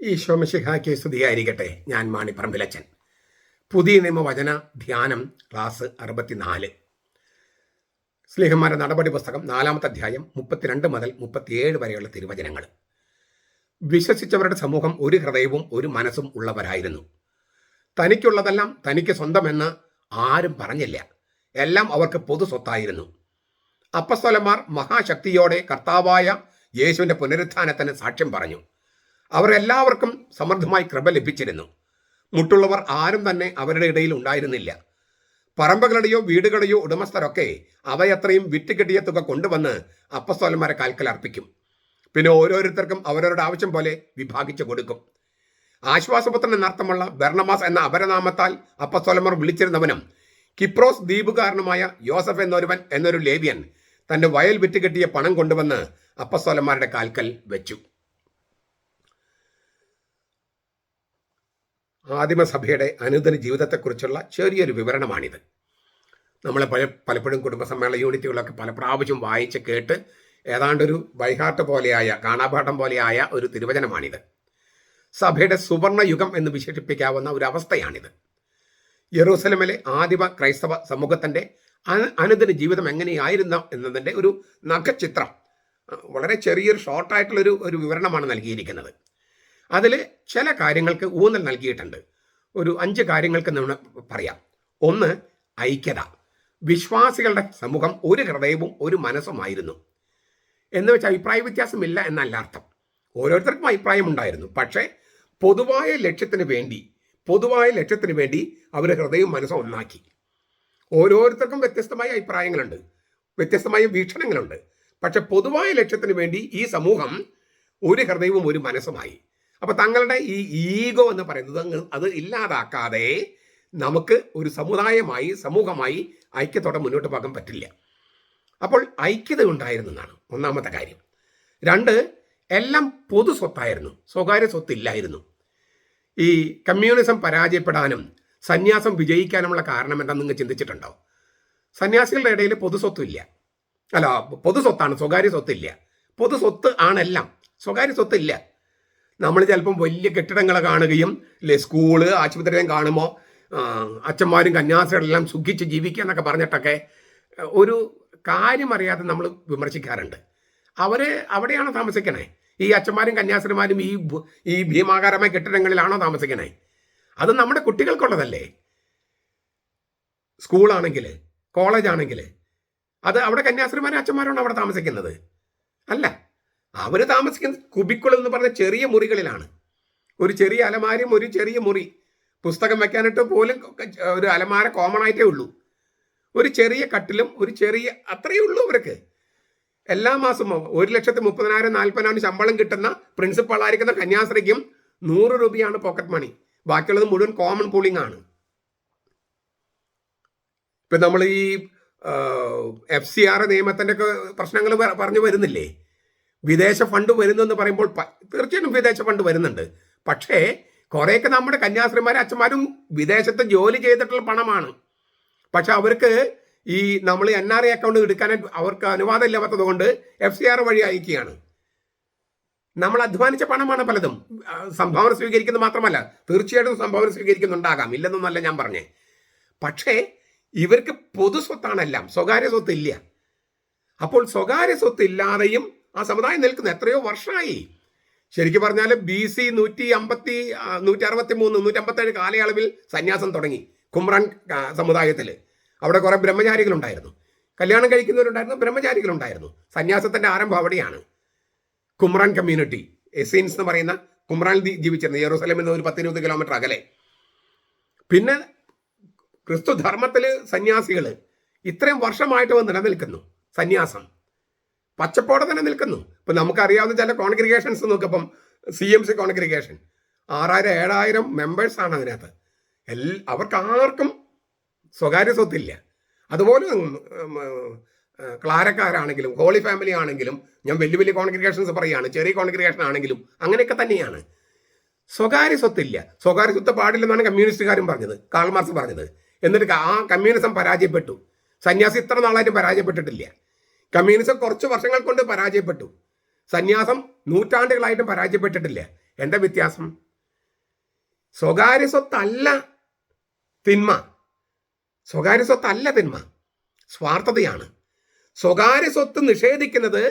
ഈശോ മിശിഹായ്ക്ക് സ്തുതിയായിരിക്കട്ടെ. ഞാൻ മാണിപ്പറമ്പിലച്ചൻ. പുതിയ നിയമവചന ധ്യാനം ക്ലാസ് 64. സ്ലീഹന്മാരുടെ നടപടി പുസ്തകം 4-ാമത്തെ അധ്യായം 32 മുതൽ 37 വരെയുള്ള തിരുവചനങ്ങൾ. വിശ്വസിച്ചവരുടെ സമൂഹം ഒരു ഹൃദയവും ഒരു മനസ്സും ഉള്ളവരായിരുന്നു. തനിക്കുള്ളതെല്ലാം തനിക്ക് സ്വന്തമെന്ന് ആരും പറഞ്ഞില്ല. എല്ലാം അവർക്ക് പൊതു സ്വത്തായിരുന്നു. അപ്പസ്തോലന്മാർ മഹാശക്തിയോടെ കർത്താവായ യേശുവിൻ്റെ പുനരുത്ഥാനത്തിന് സാക്ഷ്യം പറഞ്ഞു. അവർ എല്ലാവർക്കും സമൃദ്ധമായി കൃപ ലഭിച്ചിരുന്നു. മുട്ടുള്ളവർ ആരും തന്നെ അവരുടെ ഇടയിൽ ഉണ്ടായിരുന്നില്ല. പറമ്പുകളുടെയോ വീടുകളുടെയോ ഉടമസ്ഥരൊക്കെ അവയത്രയും വിറ്റുകിട്ടിയ തുക കൊണ്ടുവന്ന് അപ്പസ്തോലന്മാരെ കാൽക്കൽ അർപ്പിക്കും. പിന്നെ ഓരോരുത്തർക്കും അവരവരുടെ ആവശ്യം പോലെ വിഭാഗിച്ചു കൊടുക്കും. ആശ്വാസപുത്രൻ എന്നർത്ഥമുള്ള ബർണബാസ് എന്ന അപരനാമത്താൽ അപ്പസ്തോലന്മാർ വിളിച്ചിരുന്നവനും കിപ്രോസ് ദ്വീപുകാരനുമായ യോസഫ് എന്നൊരു ലേവ്യൻ തന്റെ വയൽ വിറ്റുകിട്ടിയ പണം കൊണ്ടുവന്ന് അപ്പസ്തോലന്മാരുടെ കാൽക്കൽ വെച്ചു. ആദിമസഭയുടെ അനുദിന ജീവിതത്തെക്കുറിച്ചുള്ള ചെറിയൊരു വിവരണമാണിത്. നമ്മളെ പലപ്പോഴും കുടുംബസമ്മേളന യൂണിറ്റുകളൊക്കെ പല പ്രാവശ്യം വായിച്ച് കേട്ട് ഏതാണ്ടൊരു ബൈഹാർട്ട് പോലെയായ കാണാപാഠം പോലെയായ ഒരു തിരുവചനമാണിത്. സഭയുടെ സുവർണ യുഗം എന്ന് വിശേഷിപ്പിക്കാവുന്ന ഒരു അവസ്ഥയാണിത്. യെറൂസലമിലെ ആദിമ ക്രൈസ്തവ സമൂഹത്തിൻ്റെ അനുദിന ജീവിതം എങ്ങനെയായിരുന്നു എന്നതിൻ്റെ ഒരു നഖചിത്രം, വളരെ ചെറിയൊരു ഷോർട്ടായിട്ടുള്ളൊരു വിവരണമാണ് നൽകിയിരിക്കുന്നത്. അതിൽ ചില കാര്യങ്ങൾക്ക് ഊന്നൽ നൽകിയിട്ടുണ്ട്. ഒരു 5 കാര്യങ്ങൾക്ക് നമ്മൾ പറയാം. 1, ഐക്യത. വിശ്വാസികളുടെ സമൂഹം ഒരു ഹൃദയവും ഒരു മനസ്സുമായിരുന്നു. എന്ന് വെച്ചാൽ അഭിപ്രായ വ്യത്യാസമില്ല എന്നല്ല അർത്ഥം. ഓരോരുത്തർക്കും അഭിപ്രായം ഉണ്ടായിരുന്നു. പക്ഷേ പൊതുവായ ലക്ഷ്യത്തിന് വേണ്ടി അവർ ഹൃദയവും മനസ്സും ഒന്നാക്കി. ഓരോരുത്തർക്കും വ്യത്യസ്തമായ അഭിപ്രായങ്ങളുണ്ട്, വ്യത്യസ്തമായ വീക്ഷണങ്ങളുണ്ട്. പക്ഷെ പൊതുവായ ലക്ഷ്യത്തിന് വേണ്ടി ഈ സമൂഹം ഒരു ഹൃദയവും ഒരു മനസ്സുമായി. അപ്പോൾ തങ്ങളുടെ ഈ ഈഗോ എന്ന് പറയുന്നത് അത് ഇല്ലാതാക്കാതെ നമുക്ക് ഒരു സമൂഹമായി ഐക്യത്തോടെ മുന്നോട്ട് പോകാൻ പറ്റില്ല. അപ്പോൾ ഐക്യത ഉണ്ടായിരുന്നു എന്നാണ് ഒന്നാമത്തെ കാര്യം. 2, എല്ലാം പൊതു സ്വത്തായിരുന്നു, സ്വകാര്യ സ്വത്തില്ലായിരുന്നു. ഈ കമ്മ്യൂണിസം പരാജയപ്പെടാനും സന്യാസം വിജയിക്കാനുമുള്ള കാരണം എന്താണെന്ന് നിങ്ങൾ ചിന്തിച്ചിട്ടുണ്ടോ? സന്യാസികളുടെ ഇടയിൽ പൊതു സ്വത്താണ്, സ്വകാര്യ സ്വത്തില്ല. പൊതു സ്വത്ത് ആണെല്ലാം, സ്വകാര്യ സ്വത്തില്ല. നമ്മൾ ചിലപ്പം വലിയ കെട്ടിടങ്ങൾ കാണുകയും സ്കൂള് ആശുപത്രിയും കാണുമ്പോൾ അച്ഛന്മാരും കന്യാസ്ത്രീകളെല്ലാം സുഖിച്ച് ജീവിക്കുക എന്നൊക്കെ പറഞ്ഞിട്ടൊക്കെ ഒരു കാര്യം അറിയാതെ നമ്മൾ വിമർശിക്കാറുണ്ട്. അവിടെയാണോ താമസിക്കണേ? ഈ അച്ഛന്മാരും കന്യാസ്ത്രീമാരും ഈ ഭീമാകാരമായ കെട്ടിടങ്ങളിലാണോ താമസിക്കണേ? അത് നമ്മുടെ കുട്ടികൾക്കുള്ളതല്ലേ? സ്കൂളാണെങ്കിൽ, കോളേജാണെങ്കിൽ അത് അവിടെ കന്യാസ്ത്രീമാരും അച്ഛന്മാരാണ് അവിടെ താമസിക്കുന്നത്? അല്ല, അവർ താമസിക്കുന്ന കുബിക്കുൾ എന്ന് പറഞ്ഞ ചെറിയ മുറികളിലാണ്. ഒരു ചെറിയ അലമാരയും ഒരു ചെറിയ മുറി, പുസ്തകം വെക്കാനായിട്ട് പോലും ഒരു അലമാര കോമൺ ആയിട്ടേ ഉള്ളൂ. ഒരു ചെറിയ കട്ടിലും ഒരു ചെറിയ അത്രയേ ഉള്ളൂ അവർക്ക്. എല്ലാ മാസവും 1,30,000 40,000 ശമ്പളം കിട്ടുന്ന പ്രിൻസിപ്പളായിരിക്കുന്ന കന്യാസ്ത്രീക്കും 100 രൂപയാണ് പോക്കറ്റ് മണി. ബാക്കിയുള്ളത് മുഴുവൻ കോമൺ പൂളിംഗ് ആണ്. ഇപ്പം നമ്മൾ ഈ FCR നിയമത്തിൻ്റെ ഒക്കെ പ്രശ്നങ്ങൾ പറഞ്ഞു വരുന്നില്ലേ? വിദേശ ഫണ്ട് വരുന്നെന്ന് പറയുമ്പോൾ തീർച്ചയായിട്ടും വിദേശ ഫണ്ട് വരുന്നുണ്ട്. പക്ഷേ കുറേയൊക്കെ നമ്മുടെ കന്യാസ്ത്രീമാരും അച്ഛന്മാരും വിദേശത്ത് ജോലി ചെയ്തിട്ടുള്ള പണമാണ്. പക്ഷെ അവർക്ക് ഈ നമ്മൾ NRI അക്കൗണ്ട് എടുക്കാനായിട്ട് അവർക്ക് അനുവാദം ഇല്ലാത്തത് കൊണ്ട് FCR വഴി അയക്കുകയാണ്. നമ്മൾ അധ്വാനിച്ച പണമാണ് പലതും. സംഭാവന സ്വീകരിക്കുന്നത് മാത്രമല്ല, തീർച്ചയായിട്ടും സംഭാവന സ്വീകരിക്കുന്നുണ്ടാകാം, ഇല്ലെന്നൊന്നല്ല ഞാൻ പറഞ്ഞേ. പക്ഷേ ഇവർക്ക് പൊതു സ്വത്താണെല്ലാം, സ്വകാര്യ സ്വത്തില്ല. അപ്പോൾ സ്വകാര്യ സ്വത്തില്ലാതെയും ആ സമുദായം നിൽക്കുന്ന എത്രയോ വർഷമായി. ശരിക്കും പറഞ്ഞാൽ BC 163 157 കാലയളവിൽ സന്യാസം തുടങ്ങി കുമ്രാൻ സമുദായത്തിൽ. അവിടെ കുറേ ബ്രഹ്മചാരികളുണ്ടായിരുന്നു, കല്യാണം കഴിക്കുന്നവരുണ്ടായിരുന്നു, ബ്രഹ്മചാരികളുണ്ടായിരുന്നു. സന്യാസത്തിൻ്റെ ആരംഭം അവിടെയാണ്. കുമ്രാൻ കമ്മ്യൂണിറ്റി, എസീൻസ് എന്ന് പറയുന്ന കുമ്രാനിൽ ജീവിച്ചിരുന്നത്, യെറൂസലേമിൽ നിന്ന് ഒരു 10-20 കിലോമീറ്റർ അകലെ. പിന്നെ ക്രിസ്തു ധർമ്മത്തിൽ സന്യാസികൾ ഇത്രയും വർഷമായിട്ട് നിലനിൽക്കുന്നു. സന്യാസം പച്ചപ്പോടെ തന്നെ നിൽക്കുന്നു. ഇപ്പം നമുക്കറിയാവുന്ന ചില കോൺഗ്രിഗേഷൻസ് നോക്കിയപ്പം CMC കോൺഗ്രിഗേഷൻ 6000-7000 മെമ്പേഴ്സാണ് അതിനകത്ത്. അവർക്ക് ആർക്കും സ്വകാര്യ സ്വത്തില്ല. അതുപോലെ ക്ലാരക്കാരാണെങ്കിലും ഹോളി ഫാമിലി ആണെങ്കിലും, ഞാൻ വലിയ കോൺഗ്രിഗേഷൻസ് പറയുകയാണ്, ചെറിയ കോൺഗ്രിഗേഷൻ ആണെങ്കിലും അങ്ങനെയൊക്കെ തന്നെയാണ്. സ്വകാര്യ സ്വത്തില്ല. സ്വകാര്യ സ്വത്ത് പാടില്ലെന്നാണ് കമ്മ്യൂണിസ്റ്റുകാരും പറഞ്ഞത്, കാൾ മാർക്സ് പറഞ്ഞത്. എന്നിട്ട് ആ കമ്മ്യൂണിസം പരാജയപ്പെട്ടു. സന്യാസി ഇത്ര നാളായിട്ടും പരാജയപ്പെട്ടിട്ടില്ല. കമ്മ്യൂണിസം കുറച്ച് വർഷങ്ങൾ കൊണ്ട് പരാജയപ്പെട്ടു. സന്യാസം നൂറ്റാണ്ടുകളായിട്ടും പരാജയപ്പെട്ടിട്ടില്ല. എന്താ വ്യത്യാസം? സ്വകാര്യ സ്വത്തല്ല തിന്മ, സ്വകാര്യ സ്വത്തല്ല തിന്മ, സ്വാർത്ഥതയാണ്. സ്വകാര്യ സ്വത്ത് നിഷേധിക്കുന്നത്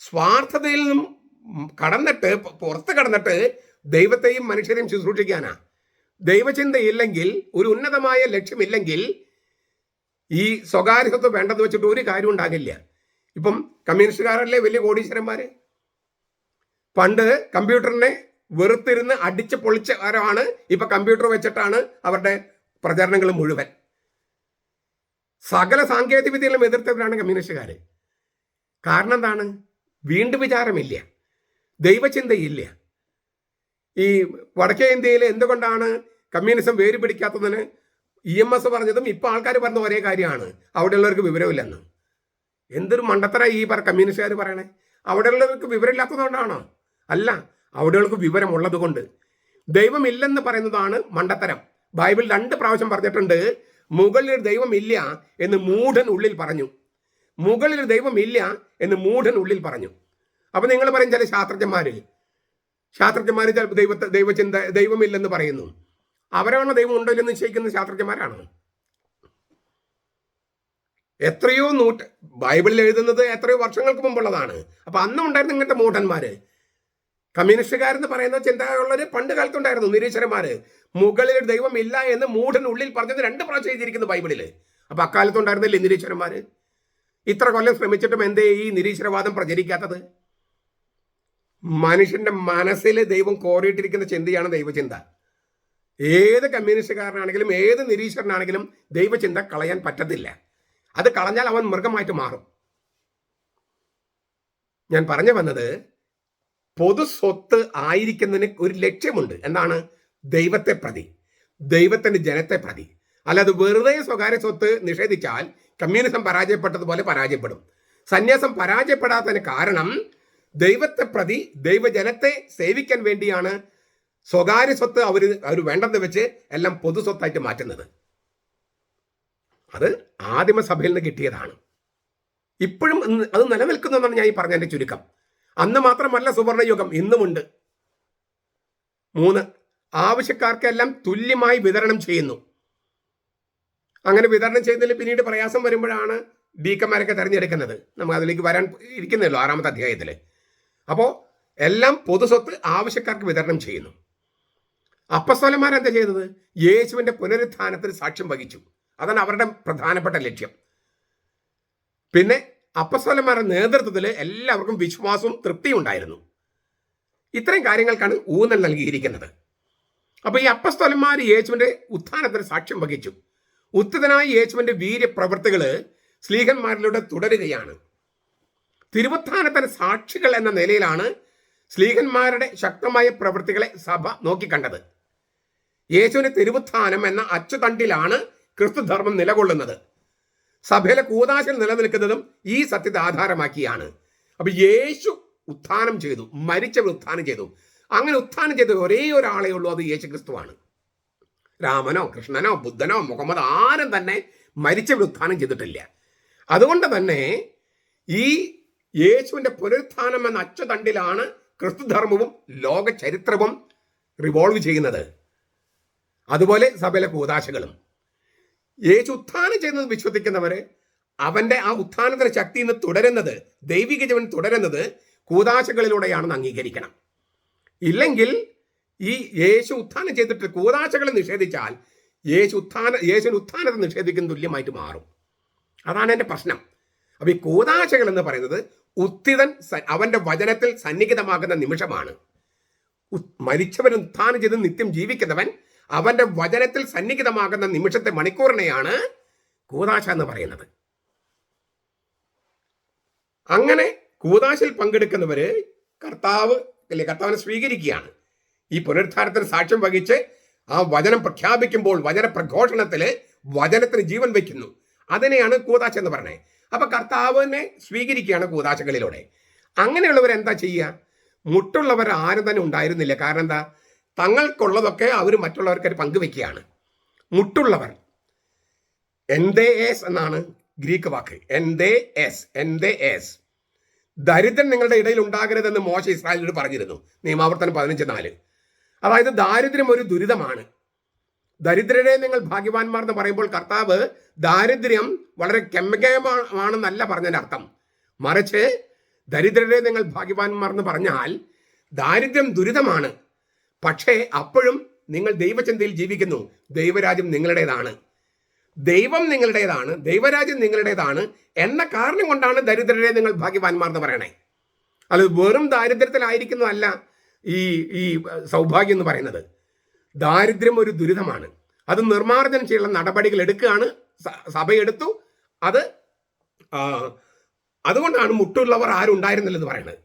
സ്വാർത്ഥതയിൽ നിന്നും കടന്നിട്ട്, പുറത്ത് കടന്നിട്ട് ദൈവത്തെയും മനുഷ്യരെയും ശുശ്രൂഷിക്കാനാ. ദൈവചിന്തയില്ലെങ്കിൽ, ഒരു ഉന്നതമായ ലക്ഷ്യമില്ലെങ്കിൽ ഈ സ്വകാര്യ സ്വത്ത് വേണ്ടെന്ന് വെച്ചിട്ട് ഒരു കാര്യം ഉണ്ടാകില്ല. ഇപ്പം കമ്മ്യൂണിസ്റ്റുകാരല്ലേ വലിയ കോടീശ്വരന്മാര്? പണ്ട് കമ്പ്യൂട്ടറിനെ വെറുത്തിരുന്ന് അടിച്ച് പൊളിച്ചവരാണ് ഇപ്പൊ കമ്പ്യൂട്ടർ വെച്ചിട്ടാണ് അവരുടെ പ്രചരണങ്ങൾ മുഴുവൻ. സകല സാങ്കേതിക വിദ്യകളും എതിർത്തവരാണ് കമ്മ്യൂണിസ്റ്റുകാർ. കാരണം എന്താണ്? വീണ്ടും വിചാരമില്ല, ദൈവചിന്തയില്ല. ഈ വടക്കേ ഇന്ത്യയിൽ എന്തുകൊണ്ടാണ് കമ്മ്യൂണിസം വേര് പിടിക്കാത്തതിന് EMS പറഞ്ഞതും ഇപ്പൊ ആൾക്കാർ പറഞ്ഞ ഒരേ കാര്യമാണ്, അവിടെയുള്ളവർക്ക് വിവരമില്ലെന്ന്. എന്തൊരു മണ്ടത്തര ഈ കമ്മ്യൂണിസ്റ്റുകാർ പറയണേ. അവിടെയുള്ളവർക്ക് വിവരമില്ലാത്തതുകൊണ്ടാണോ? അല്ല, അവിടെയുള്ളവർക്ക് വിവരമുള്ളത് കൊണ്ട്. ദൈവമില്ലെന്ന് പറയുന്നതാണ് മണ്ടത്തരം. ബൈബിൾ 2 പ്രാവശ്യം പറഞ്ഞിട്ടുണ്ട്, മുകളിൽ ദൈവം ഇല്ല എന്ന് മൂഢൻ ഉള്ളിൽ പറഞ്ഞു. മുകളിൽ ദൈവം ഇല്ല എന്ന് മൂഢൻ ഉള്ളിൽ പറഞ്ഞു. അപ്പൊ നിങ്ങൾ പറയും ചില ശാസ്ത്രജ്ഞന്മാര് ദൈവചിന്ത ദൈവമില്ലെന്ന് പറയുന്നു. അവരാണോ ദൈവം ഉണ്ടോ ഇല്ലെന്ന് നിശ്ചയിക്കുന്ന ശാസ്ത്രജ്ഞന്മാരാണ്. എത്രയോ ബൈബിളിൽ എഴുതുന്നത് എത്രയോ വർഷങ്ങൾക്ക് മുമ്പുള്ളതാണ്. അപ്പൊ അന്നും ഉണ്ടായിരുന്നു ഇങ്ങനത്തെ മൂഢന്മാര്. കമ്മ്യൂണിസ്റ്റുകാരെന്ന് പറയുന്ന ചിന്തയുള്ളവര് പണ്ട് കാലത്തുണ്ടായിരുന്നു, നിരീശ്വരന്മാര്. മുകളിൽ ദൈവം ഇല്ല എന്ന് മൂഢൻ ഉള്ളിൽ പറഞ്ഞത് 2 പ്രാവശ്യം എഴുതിയിരിക്കുന്നു ബൈബിളില്. അപ്പൊ അക്കാലത്തുണ്ടായിരുന്നില്ലേ നിരീശ്വരന്മാര്? ഇത്ര കൊല്ലം ശ്രമിച്ചിട്ടും എന്തേ ഈ നിരീശ്വരവാദം പ്രചരിക്കാത്തത്? മനുഷ്യന്റെ മനസ്സിൽ ദൈവം കോറിയിട്ടിരിക്കുന്ന ചിന്തയാണ് ദൈവചിന്ത. ഏത് കമ്മ്യൂണിസ്റ്റുകാരനാണെങ്കിലും ഏത് നിരീശ്വരനാണെങ്കിലും ദൈവചിന്ത കളയാൻ പറ്റത്തില്ല. അത് കളഞ്ഞാൽ അവൻ മൃഗമായിട്ട് മാറും. ഞാൻ പറഞ്ഞു വന്നത്, പൊതു സ്വത്ത് ആയിരിക്കുന്നതിന് ഒരു ലക്ഷ്യമുണ്ട്. എന്താണ്? ദൈവത്തെ പ്രതി, ദൈവത്തിന്റെ ജനത്തെ പ്രതി. അല്ലാതെ വെറുതെ സ്വകാര്യ സ്വത്ത് നിഷേധിച്ചാൽ കമ്മ്യൂണിസം പരാജയപ്പെട്ടതുപോലെ പരാജയപ്പെടും. സന്യാസം പരാജയപ്പെടാത്തതിന് കാരണം ദൈവത്തെ പ്രതി, ദൈവജനത്തെ സേവിക്കാൻ വേണ്ടിയാണ് സ്വകാര്യ സ്വത്ത് അവർ വേണ്ടെന്ന് വെച്ച് എല്ലാം പൊതു സ്വത്തായിട്ട് മാറ്റുന്നത്. അത് ആദിമസഭയിൽ നിന്ന് കിട്ടിയതാണ്. ഇപ്പോഴും അത് നിലനിൽക്കുന്നതെന്നാണ് ഞാൻ ഈ പറഞ്ഞതിന്റെ ചുരുക്കം. അന്ന് മാത്രമല്ല സുവർണയുഗം, ഇന്നുമുണ്ട്. 3, ആവശ്യക്കാർക്കെല്ലാം തുല്യമായി വിതരണം ചെയ്യുന്നു. അങ്ങനെ വിതരണം ചെയ്യുന്നതിൽ പിന്നീട് പ്രയാസം വരുമ്പോഴാണ് ഡീക്കന്മാരൊക്കെ തെരഞ്ഞെടുക്കുന്നത്. നമുക്ക് അതിലേക്ക് വരാൻ ഇരിക്കുന്നല്ലോ 6-ാമത്തെ അധ്യായത്തിൽ. അപ്പോൾ എല്ലാം പൊതുസ്വത്ത് ആവശ്യക്കാർക്ക് വിതരണം ചെയ്യുന്നു. അപ്പസ്തോലന്മാരെന്താ ചെയ്തത്? യേശുവിന്റെ പുനരുത്ഥാനത്തിന് സാക്ഷ്യം വഹിച്ചു. അതാണ് അവരുടെ പ്രധാനപ്പെട്ട ലക്ഷ്യം. പിന്നെ അപ്പസ്തോലന്മാരുടെ നേതൃത്വത്തിൽ എല്ലാവർക്കും വിശ്വാസവും തൃപ്തിയും ഉണ്ടായിരുന്നു. ഇത്രയും കാര്യങ്ങൾക്കാണ് ഊന്നൽ നൽകിയിരിക്കുന്നത്. അപ്പൊ ഈ അപ്പസ്തോലന്മാർ യേശുവിന്റെ ഉത്ഥാനത്തിന് സാക്ഷ്യം വഹിച്ചു. ഉത്തിതനായ യേശുവിന്റെ വീര്യപ്രവൃത്തികള് സ്ലീഹന്മാരിലൂടെ തുടരുകയാണ്. തിരുവുത്ഥാനത്തിന് സാക്ഷികൾ എന്ന നിലയിലാണ് സ്ലീഹന്മാരുടെ ശക്തമായ പ്രവൃത്തികളെ സഭ നോക്കിക്കണ്ടത്. യേശുവിന്റെ തിരുവുത്ഥാനം എന്ന അച്ചുതണ്ടിലാണ് ക്രിസ്തുധർമ്മം നിലകൊള്ളുന്നത്. സഭയിലെ കൂദാശകൾ നിലനിൽക്കുന്നതും ഈ സത്യത്തെ ആധാരമാക്കിയാണ്. അപ്പൊ യേശു ഉത്ഥാനം ചെയ്തു, മരിച്ചവർ ഉത്ഥാനം ചെയ്തു. അങ്ങനെ ഉത്ഥാനം ചെയ്ത ഒരേ ഒരാളേ ഉള്ളൂ, അത് യേശു ക്രിസ്തുവാണ്. രാമനോ കൃഷ്ണനോ ബുദ്ധനോ മുഹമ്മദ് ആരും തന്നെ മരിച്ചവർ ഉത്ഥാനം ചെയ്തിട്ടില്ല. അതുകൊണ്ട് തന്നെ ഈ യേശുവിന്റെ പുനരുത്ഥാനം എന്ന അച്ചുതണ്ടിലാണ് ക്രിസ്തുധർമ്മവും ലോക ചരിത്രവും റിവോൾവ് ചെയ്യുന്നത്. അതുപോലെ സഭയിലെ കൂദാശകളും. യേശു ഉത്ഥാനം ചെയ്യുന്നത് വിശ്വസിക്കുന്നവര് അവന്റെ ആ ഉത്ഥാനത്തിന്റെ ശക്തി ഇന്ന് തുടരുന്നത്, ദൈവിക ജീവൻ തുടരുന്നത് കൂദാശകളിലൂടെയാണെന്ന് അംഗീകരിക്കണം. ഇല്ലെങ്കിൽ ഈ യേശു ഉത്ഥാനം ചെയ്തിട്ട് കൂദാശകളെ നിഷേധിച്ചാൽ യേശുവിന്റെ ഉത്ഥാനത്തെ നിഷേധിക്കുന്ന തുല്യമായിട്ട് മാറും. അതാണ് എൻ്റെ പ്രശ്നം. അപ്പൊ ഈ കൂദാശകൾ എന്ന് പറയുന്നത് ഉത്തിതൻ അവന്റെ വചനത്തിൽ സന്നിഹിതമാകുന്ന നിമിഷമാണ്. മരിച്ചവൻ ഉത്ഥാനം ചെയ്ത് നിത്യം ജീവിക്കുന്നവൻ അവന്റെ വചനത്തിൽ സന്നിഹിതമാകുന്ന നിമിഷത്തെ, മണിക്കൂറിനെയാണ് കൂദാശ എന്ന് പറയുന്നത്. അങ്ങനെ കൂദാശയിൽ പങ്കെടുക്കുന്നവര് കർത്താവിനെ സ്വീകരിക്കുകയാണ്. ഈ പുനരുദ്ധാനത്തിന് സാക്ഷ്യം വഹിച്ച് ആ വചനം പ്രഖ്യാപിക്കുമ്പോൾ വചന പ്രഘോഷണത്തില് വചനത്തിന് ജീവൻ വയ്ക്കുന്നു. അതിനെയാണ് കൂദാശ എന്ന് പറഞ്ഞത്. അപ്പൊ കർത്താവിനെ സ്വീകരിക്കുകയാണ് കൂദാശകളിലൂടെ. അങ്ങനെയുള്ളവർ എന്താ ചെയ്യുക? മുട്ടുള്ളവർ ആരും തന്നെ ഉണ്ടായിരുന്നില്ല. കാരണം എന്താ? തങ്ങൾക്കുള്ളതൊക്കെ അവർ മറ്റുള്ളവർക്ക് പങ്കുവെക്കുകയാണ്. മുട്ടുള്ളവർ, എൻഡേഎസ് എന്നാണ് ഗ്രീക്ക് വാക്ക്. എൻഡേഎസ്. ദരിദ്രൻ നിങ്ങളുടെ ഇടയിൽ ഉണ്ടാകരുതെന്ന് മോശ ഇസ്രായേലിനോട് പറഞ്ഞിരുന്നു. നിയമാവർത്തനം 15:4. അതായത് ദാരിദ്ര്യം ഒരു ദുരിതമാണ്. ദരിദ്രരെ നിങ്ങൾ ഭാഗ്യവാന്മാർ എന്ന് പറയുമ്പോൾ കർത്താവ് ദാരിദ്ര്യം വളരെ കെമ്മകമാണെന്നല്ല പറഞ്ഞതിൻ്റെ അർത്ഥം. മറിച്ച് ദരിദ്രരെ നിങ്ങൾ ഭാഗ്യവാന്മാർ എന്ന് പറഞ്ഞാൽ ദാരിദ്ര്യം ദുരിതമാണ്. പക്ഷേ അപ്പോഴും നിങ്ങൾ ദൈവചിന്തയിൽ ജീവിക്കുന്നു. ദൈവരാജ്യം നിങ്ങളുടേതാണ്, ദൈവം നിങ്ങളുടേതാണ്, ദൈവരാജ്യം നിങ്ങളുടേതാണ് എന്ന കാരണം കൊണ്ടാണ് ദരിദ്രരെ നിങ്ങൾ ഭാഗ്യവാന്മാർ എന്ന് പറയണേ. അത് വെറും ദാരിദ്ര്യത്തിലായിരിക്കുന്നതല്ല ഈ സൗഭാഗ്യം എന്ന് പറയുന്നത്. ദാരിദ്ര്യം ഒരു ദുരിതമാണ്. അത് നിർമ്മാർജ്ജനം ചെയ്യാനുള്ള നടപടികൾ എടുക്കുകയാണ് സഭയെടുത്തു. അതുകൊണ്ടാണ് മുട്ടുള്ളവർ ആരും ഉണ്ടായിരുന്നില്ലെന്ന് പറയുന്നത്.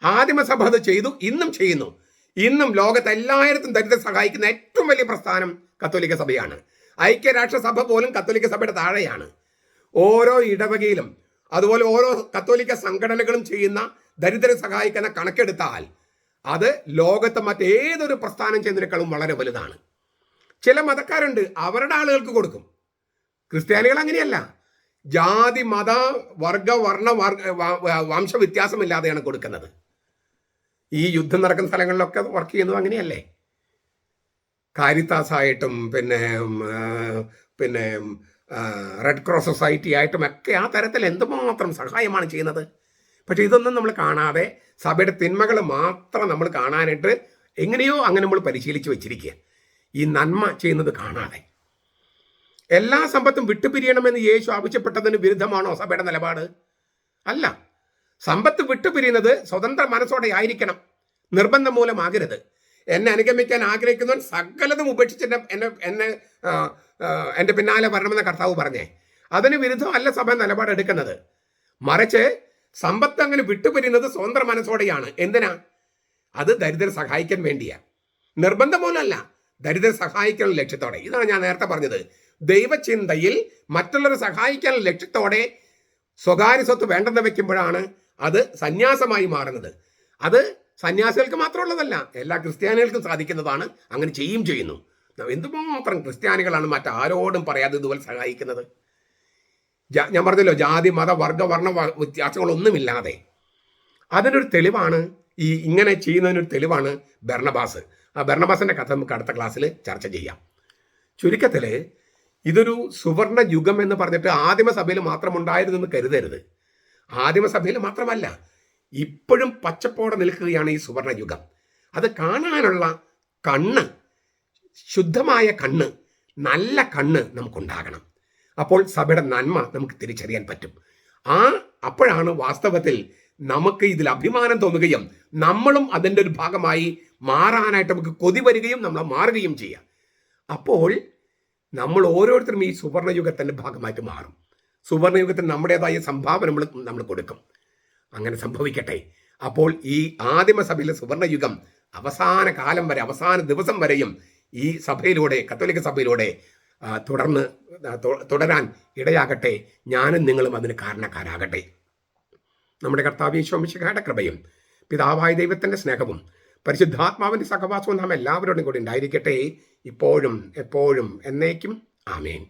ആദിമസഭ അത് ചെയ്തു, ഇന്നും ചെയ്യുന്നു. ഇന്നും ലോകത്ത് എല്ലായിടത്തും ദരിദ്രരെ സഹായിക്കുന്ന ഏറ്റവും വലിയ പ്രസ്ഥാനം കത്തോലിക്ക സഭയാണ്. ഐക്യരാഷ്ട്രസഭ പോലും കത്തോലിക്ക സഭയുടെ താഴെയാണ്. ഓരോ ഇടവകയിലും അതുപോലെ ഓരോ കത്തോലിക്ക സംഘടനകളും ചെയ്യുന്ന ദരിദ്രരെ സഹായിക്കുന്ന കണക്കെടുത്താൽ അത് ലോകത്തെ മറ്റേതൊരു പ്രസ്ഥാനം ചെയ്യുന്നതിനേക്കാളും വളരെ വലുതാണ്. ചില മതക്കാരുണ്ട്, അവരുടെ ആളുകൾക്ക് കൊടുക്കും. ക്രിസ്ത്യാനികൾ അങ്ങനെയല്ല. ജാതി മത വർഗ വർണ്ണ വംശ വ്യത്യാസമില്ലാതെയാണ് കൊടുക്കുന്നത്. ഈ യുദ്ധം നടക്കുന്ന സ്ഥലങ്ങളിലൊക്കെ വർക്ക് ചെയ്യുന്നത് അങ്ങനെയല്ലേ. കാരിത്താസ് ആയിട്ടും പിന്നെ റെഡ് ക്രോസ് സൊസൈറ്റി ആയിട്ടും ഒക്കെ ആ തരത്തിൽ എന്തുമാത്രം സഹായമാണ് ചെയ്യുന്നത്. പക്ഷെ ഇതൊന്നും നമ്മൾ കാണാതെ സഭയുടെ തിന്മകൾ മാത്രം നമ്മൾ കാണാനായിട്ട് എങ്ങനെയോ അങ്ങനെ നമ്മൾ പരിശീലിച്ച് വെച്ചിരിക്കുക. ഈ നന്മ ചെയ്യുന്നത് കാണാതെ. എല്ലാ സമ്പത്തും വിട്ടുപിരിയണമെന്ന് യേശു ആവശ്യപ്പെട്ടതിന് വിരുദ്ധമാണോ സഭയുടെ നിലപാട്? അല്ല. സമ്പത്ത് വിട്ടുപിരിയുന്നത് സ്വതന്ത്ര മനസ്സോടെ ആയിരിക്കണം, നിർബന്ധം മൂലമാകരുത്. എന്നെ അനുഗമിക്കാൻ ആഗ്രഹിക്കുന്നവൻ സകലതും ഉപേക്ഷിച്ച് എൻ്റെ പിന്നാലെ വരണമെന്ന കർത്താവ് പറഞ്ഞേ. അതിന് വിരുദ്ധമല്ല സഭ നിലപാടെടുക്കുന്നത്. മറിച്ച് സമ്പത്ത് അങ്ങനെ വിട്ടുപിരിയുന്നത് സ്വതന്ത്ര മനസ്സോടെയാണ്. എന്തിനാ? അത് ദരിദ്രരെ സഹായിക്കാൻ വേണ്ടിയാ, നിർബന്ധം മൂലമല്ല, ദരിദ്രരെ സഹായിക്കാനുള്ള ലക്ഷ്യത്തോടെ. ഇതാണ് ഞാൻ നേരത്തെ പറഞ്ഞത്. ദൈവചിന്തയിൽ മറ്റുള്ളവരെ സഹായിക്കാനുള്ള ലക്ഷ്യത്തോടെ സ്വകാര്യ സ്വത്ത് വേണ്ടെന്ന് വെക്കുമ്പോഴാണ് അത് സന്യാസമായി മാറുന്നത്. അത് സന്യാസികൾക്ക് മാത്രമുള്ളതല്ല, എല്ലാ ക്രിസ്ത്യാനികൾക്കും സാധിക്കുന്നതാണ്. അങ്ങനെ ചെയ്യുന്നു. എന്തുമാത്രം ക്രിസ്ത്യാനികളാണ് മറ്റാരോടും പറയാതെ ഇതുപോലെ സഹായിക്കുന്നത്. ഞാൻ പറഞ്ഞല്ലോ, ജാതി മത വർഗ വർണ്ണ വ്യത്യാസങ്ങളൊന്നുമില്ലാതെ. അതിനൊരു തെളിവാണ്, ഇങ്ങനെ ചെയ്യുന്നതിനൊരു തെളിവാണ് ബർണബാസ്. ആ ബർണബാസിൻ്റെ കഥ നമുക്ക് അടുത്ത ക്ലാസ്സിൽ ചർച്ച ചെയ്യാം. ചുരുക്കത്തിൽ ഇതൊരു സുവർണ യുഗം എന്ന് പറഞ്ഞിട്ട് ആദിമസഭയിൽ മാത്രം ഉണ്ടായിരുന്നെന്ന് കരുതരുത്. ആദിമസഭയിൽ മാത്രമല്ല, ഇപ്പോഴും പച്ചപ്പോടെ നിൽക്കുകയാണ് ഈ സുവർണ യുഗം. അത് കാണാനുള്ള കണ്ണ്, ശുദ്ധമായ കണ്ണ്, നല്ല കണ്ണ് നമുക്കുണ്ടാകണം. അപ്പോൾ സഭയുടെ നന്മ നമുക്ക് തിരിച്ചറിയാൻ പറ്റും. അപ്പോഴാണ് വാസ്തവത്തിൽ നമുക്ക് ഇതിൽ അഭിമാനം തോന്നുകയും നമ്മളും അതിൻ്റെ ഒരു ഭാഗമായി മാറാനായിട്ട് നമുക്ക് കൊതി വരികയും നമ്മൾ മാറുകയും ചെയ്യാം. അപ്പോൾ നമ്മൾ ഓരോരുത്തരും ഈ സുവർണയുഗത്തിൻ്റെ ഭാഗമായിട്ട് മാറും. സുവർണയുഗത്തിന് നമ്മുടേതായ സംഭാവന നമ്മൾ കൊടുക്കും. അങ്ങനെ സംഭവിക്കട്ടെ. അപ്പോൾ ഈ ആദിമസഭയിലെ സുവർണയുഗം അവസാന കാലം വരെ, അവസാന ദിവസം വരെയും ഈ സഭയിലൂടെ, കത്തോലിക്ക സഭയിലൂടെ തുടരാൻ ഇടയാകട്ടെ. ഞാനും നിങ്ങളും അതിന് കാരണക്കാരാകട്ടെ. നമ്മുടെ കർത്താവ് യേശു മിശിഹായുടെ കൃപയും പിതാവായ ദൈവത്തിൻ്റെ സ്നേഹവും പരിശുദ്ധാത്മാവിൻ്റെ സഹവാസവും നാം എല്ലാവരോടും കൂടി ഉണ്ടായിരിക്കട്ടെ, ഇപ്പോഴും എപ്പോഴും എന്നേക്കും. ആമേൻ.